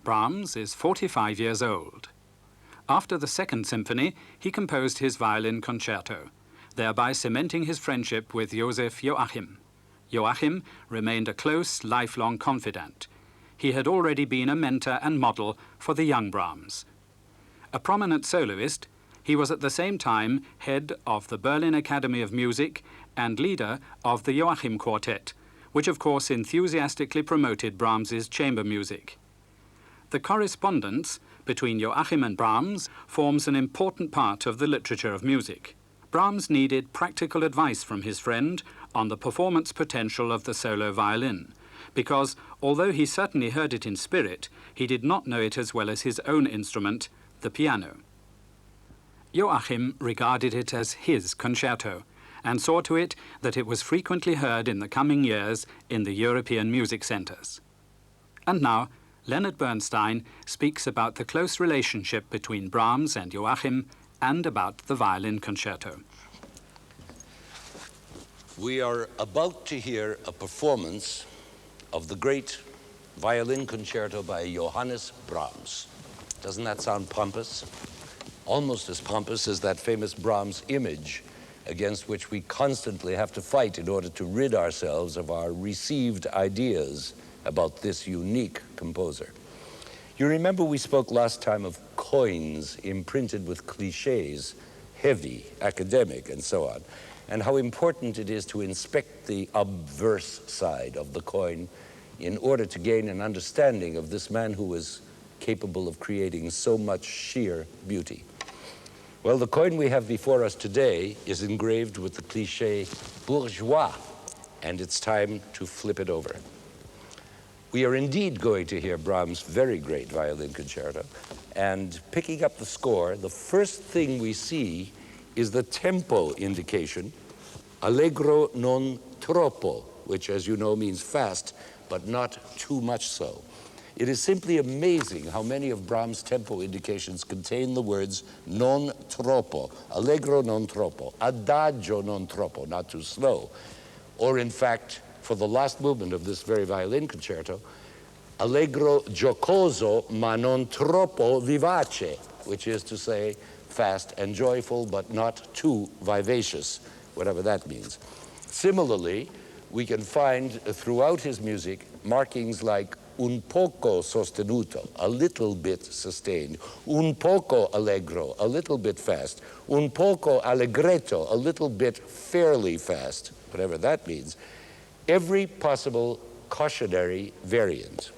Brahms is 45 years old. After the Second Symphony, he composed his violin concerto, thereby cementing his friendship with Joseph Joachim. Joachim remained a close, lifelong confidant. He had already been a mentor and model for the young Brahms. A prominent soloist, he was at the same time head of the Berlin Academy of Music and leader of the Joachim Quartet, which of course enthusiastically promoted Brahms's chamber music. The correspondence between Joachim and Brahms forms an important part of the literature of music. Brahms needed practical advice from his friend on the performance potential of the solo violin, because although he certainly heard it in spirit, he did not know it as well as his own instrument, the piano. Joachim regarded it as his concerto and saw to it that it was frequently heard in the coming years in the European music centers. And now, Leonard Bernstein speaks about the close relationship between Brahms and Joachim and about the violin concerto. We are about to hear a performance of the great violin concerto by Johannes Brahms. Doesn't that sound pompous? Almost as pompous as that famous Brahms image against which we constantly have to fight in order to rid ourselves of our received ideas about this unique composer. You remember we spoke last time of coins imprinted with cliches, heavy, academic, and so on, and how important it is to inspect the obverse side of the coin in order to gain an understanding of this man who was capable of creating so much sheer beauty. Well, the coin we have before us today is engraved with the cliché bourgeois, and it's time to flip it over. We are indeed going to hear Brahms' very great violin concerto, and picking up the score, the first thing we see is the tempo indication, allegro non troppo, which, as you know, means fast, but not too much so. It is simply amazing how many of Brahms' tempo indications contain the words non troppo, allegro non troppo, adagio non troppo, not too slow, or in fact, for the last movement of this very violin concerto, allegro giocoso ma non troppo vivace, which is to say fast and joyful but not too vivacious, whatever that means. Similarly, we can find throughout his music markings like un poco sostenuto, a little bit sustained, un poco allegro, a little bit fast, un poco allegretto, a little bit fairly fast, whatever that means. Every possible cautionary variant.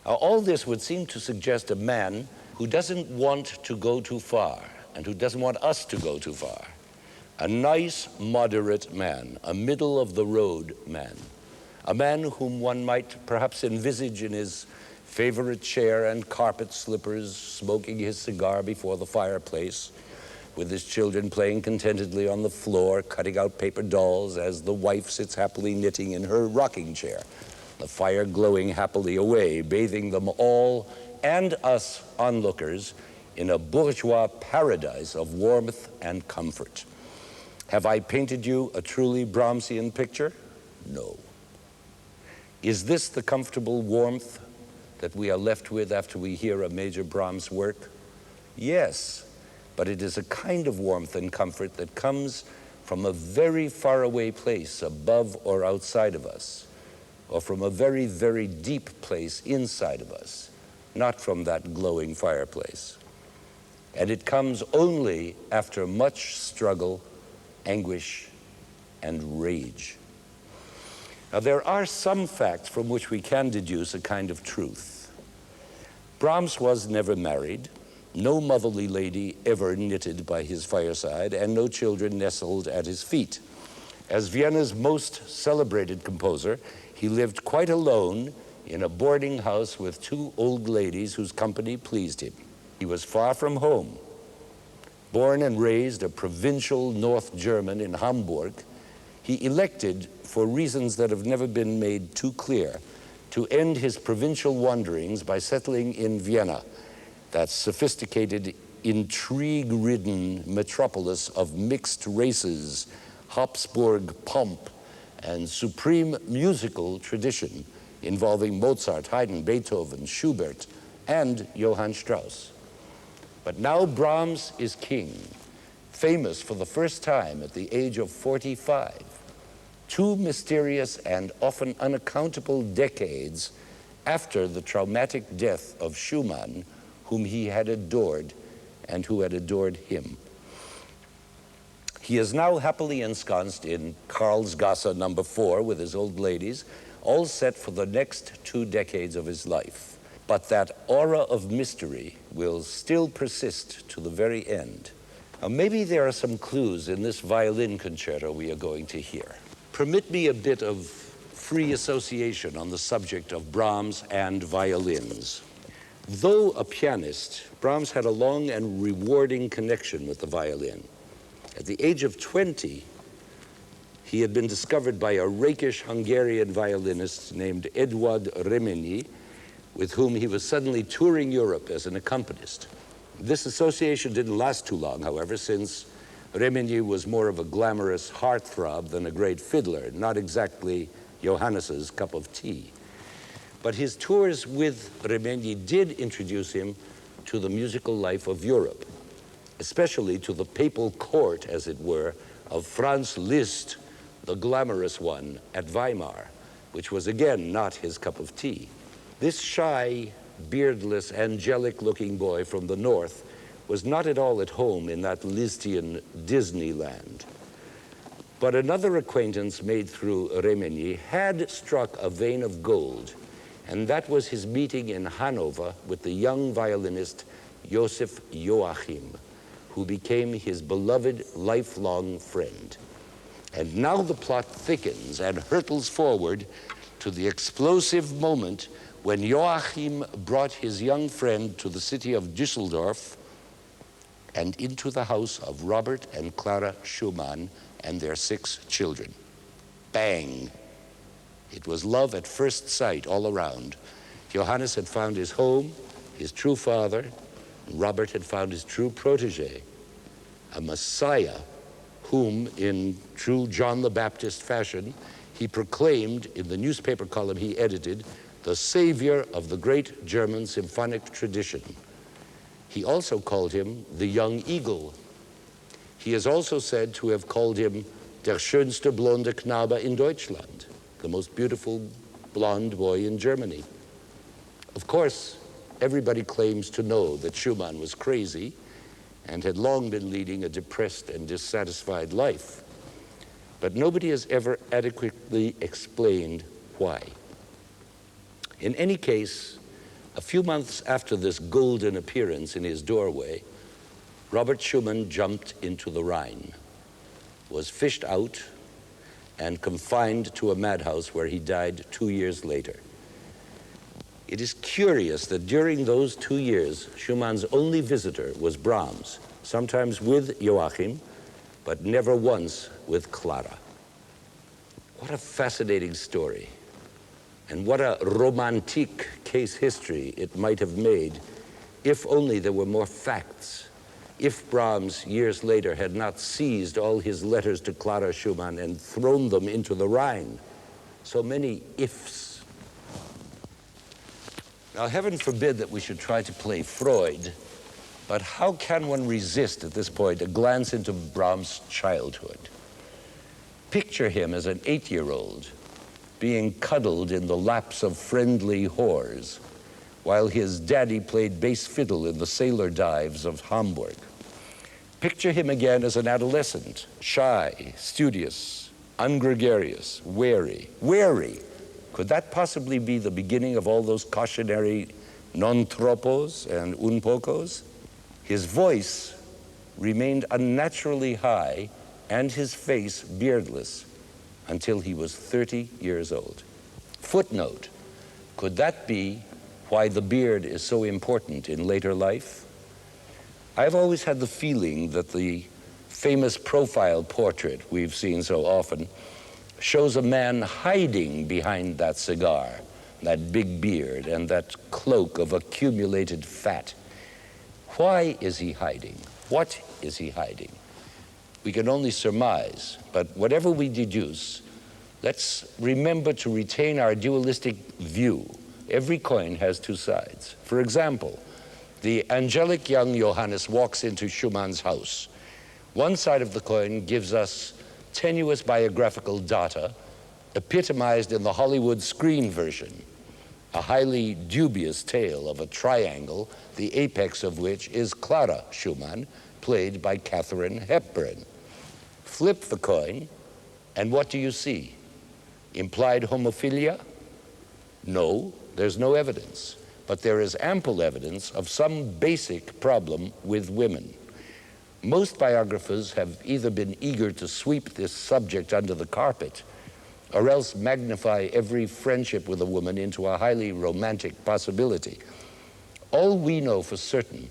All this would seem to suggest a man who doesn't want to go too far and who doesn't want us to go too far. A nice, moderate man, a middle-of-the-road man, a man whom one might perhaps envisage in his favorite chair and carpet slippers, smoking his cigar before the fireplace, with his children playing contentedly on the floor, cutting out paper dolls as the wife sits happily knitting in her rocking chair, the fire glowing happily away, bathing them all and us onlookers in a bourgeois paradise of warmth and comfort. Have I painted you a truly Brahmsian picture? No. Is this the comfortable warmth that we are left with after we hear a major Brahms work? Yes. But it is a kind of warmth and comfort that comes from a very far away place above or outside of us, or from a very, very deep place inside of us, not from that glowing fireplace. And it comes only after much struggle, anguish, and rage. Now, there are some facts from which we can deduce a kind of truth. Brahms was never married. No motherly lady ever knitted by his fireside, and no children nestled at his feet. As Vienna's most celebrated composer, he lived quite alone in a boarding house with two old ladies whose company pleased him. He was far from home. Born and raised a provincial North German in Hamburg, he elected, for reasons that have never been made too clear, to end his provincial wanderings by settling in Vienna, that sophisticated, intrigue-ridden metropolis of mixed races, Habsburg pomp, and supreme musical tradition involving Mozart, Haydn, Beethoven, Schubert, and Johann Strauss. But now Brahms is king, famous for the first time at the age of 45, 2 mysterious and often unaccountable decades after the traumatic death of Schumann, whom he had adored and who had adored him. He is now happily ensconced in Karlsgasse number 4 with his old ladies, all set for the next 2 decades of his life. But that aura of mystery will still persist to the very end. Now, maybe there are some clues in this violin concerto we are going to hear. Permit me a bit of free association on the subject of Brahms and violins. Though a pianist, Brahms had a long and rewarding connection with the violin. At the age of 20, he had been discovered by a rakish Hungarian violinist named Eduard Remenyi, with whom he was suddenly touring Europe as an accompanist. This association didn't last too long, however, since Remenyi was more of a glamorous heartthrob than a great fiddler, not exactly Johannes's cup of tea. But his tours with Remenyi did introduce him to the musical life of Europe, especially to the papal court, as it were, of Franz Liszt, the glamorous one at Weimar, which was again not his cup of tea. This shy, beardless, angelic-looking boy from the north was not at all at home in that Lisztian Disneyland. But another acquaintance made through Remenyi had struck a vein of gold, and that was his meeting in Hanover with the young violinist Joseph Joachim, who became his beloved lifelong friend. And now the plot thickens and hurtles forward to the explosive moment when Joachim brought his young friend to the city of Düsseldorf and into the house of Robert and Clara Schumann and their 6 children. Bang! It was love at first sight all around. Johannes had found his home, his true father, and Robert had found his true protege, a Messiah whom, in true John the Baptist fashion, he proclaimed in the newspaper column he edited, the savior of the great German symphonic tradition. He also called him the young eagle. He is also said to have called him der schönste blonde Knabe in Deutschland, the most beautiful blonde boy in Germany. Of course, everybody claims to know that Schumann was crazy and had long been leading a depressed and dissatisfied life. But nobody has ever adequately explained why. In any case, a few months after this golden appearance in his doorway, Robert Schumann jumped into the Rhine, was fished out, and confined to a madhouse where he died 2 years later. It is curious that during those 2 years, Schumann's only visitor was Brahms, sometimes with Joachim, but never once with Clara. What a fascinating story, and what a romantic case history it might have made if only there were more facts, if Brahms, years later, had not seized all his letters to Clara Schumann and thrown them into the Rhine. So many ifs. Now, heaven forbid that we should try to play Freud, but how can one resist at this point a glance into Brahms' childhood? Picture him as an 8-year-old being cuddled in the laps of friendly whores while his daddy played bass fiddle in the sailor dives of Hamburg. Picture him again as an adolescent, shy, studious, ungregarious, wary. Wary! Could that possibly be the beginning of all those cautionary non tropos and un pocos? His voice remained unnaturally high and his face beardless until he was 30 years old. Footnote, could that be why the beard is so important in later life? I've always had the feeling that the famous profile portrait we've seen so often shows a man hiding behind that cigar, that big beard, and that cloak of accumulated fat. Why is he hiding? What is he hiding? We can only surmise, but whatever we deduce, Let's remember to retain our dualistic view. Every coin has two sides. For example, the angelic young Johannes walks into Schumann's house. One side of the coin gives us tenuous biographical data epitomized in the Hollywood screen version, a highly dubious tale of a triangle, the apex of which is Clara Schumann, played by Katharine Hepburn. Flip the coin, and what do you see? Implied homophilia? No, there's no evidence. But there is ample evidence of some basic problem with women. Most biographers have either been eager to sweep this subject under the carpet or else magnify every friendship with a woman into a highly romantic possibility. All we know for certain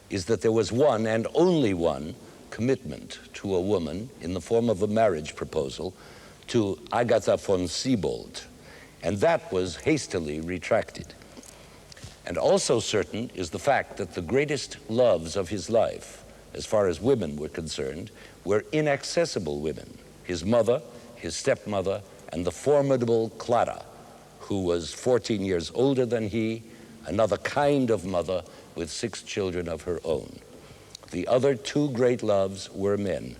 is that there was one and only one commitment to a woman in the form of a marriage proposal to Agatha von Siebold, and that was hastily retracted. And also certain is the fact that the greatest loves of his life, as far as women were concerned, were inaccessible women: his mother, his stepmother, and the formidable Clara, who was 14 years older than he, another kind of mother with 6 children of her own. The other 2 great loves were men: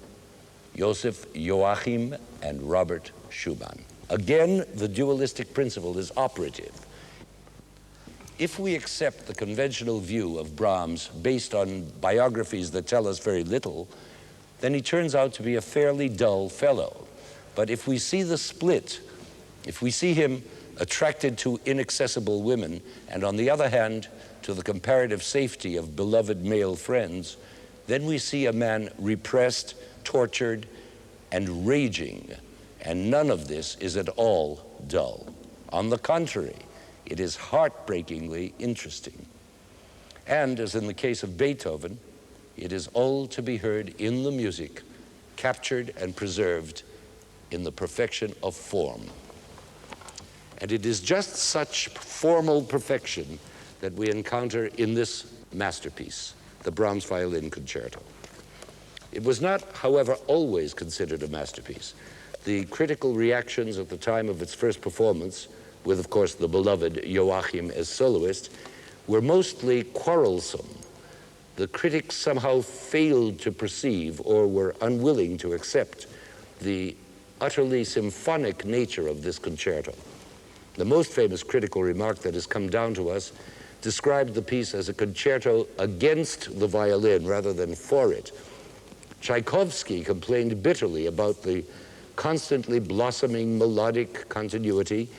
Joseph Joachim and Robert Schumann. Again, the dualistic principle is operative. If we accept the conventional view of Brahms based on biographies that tell us very little, then he turns out to be a fairly dull fellow. But if we see the split, if we see him attracted to inaccessible women, and on the other hand, to the comparative safety of beloved male friends, then we see a man repressed, tortured, and raging. And none of this is at all dull. On the contrary, it is heartbreakingly interesting. And as in the case of Beethoven, it is all to be heard in the music, captured and preserved in the perfection of form. And it is just such formal perfection that we encounter in this masterpiece, the Brahms Violin Concerto. It was not, however, always considered a masterpiece. The critical reactions at the time of its first performance, with, of course, the beloved Joachim as soloist, were mostly quarrelsome. The critics somehow failed to perceive or were unwilling to accept the utterly symphonic nature of this concerto. The most famous critical remark that has come down to us described the piece as a concerto against the violin rather than for it. Tchaikovsky complained bitterly about the constantly blossoming melodic continuity,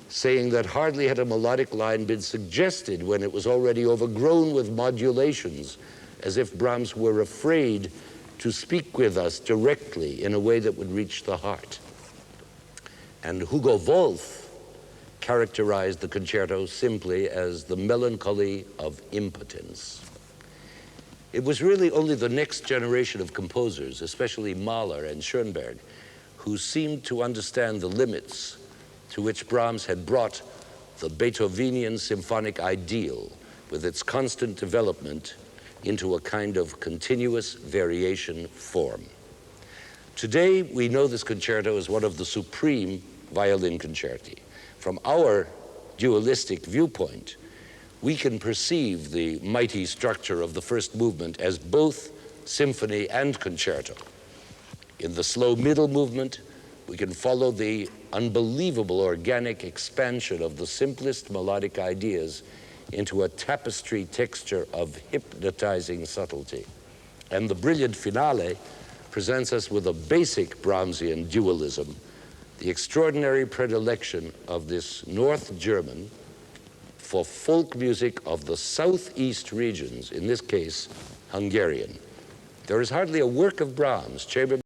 saying that hardly had a melodic line been suggested when it was already overgrown with modulations, as if Brahms were afraid to speak with us directly in a way that would reach the heart. And Hugo Wolf characterized the concerto simply as the melancholy of impotence. It was really only the next generation of composers, especially Mahler and Schoenberg, who seemed to understand the limits to which Brahms had brought the Beethovenian symphonic ideal with its constant development into a kind of continuous variation form. Today, we know this concerto as one of the supreme violin concerti. From our dualistic viewpoint, we can perceive the mighty structure of the first movement as both symphony and concerto. In the slow middle movement, we can follow the unbelievable organic expansion of the simplest melodic ideas into a tapestry texture of hypnotizing subtlety. And the brilliant finale presents us with a basic Brahmsian dualism, the extraordinary predilection of this North German for folk music of the southeast regions, in this case, Hungarian. There is hardly a work of Brahms, chamber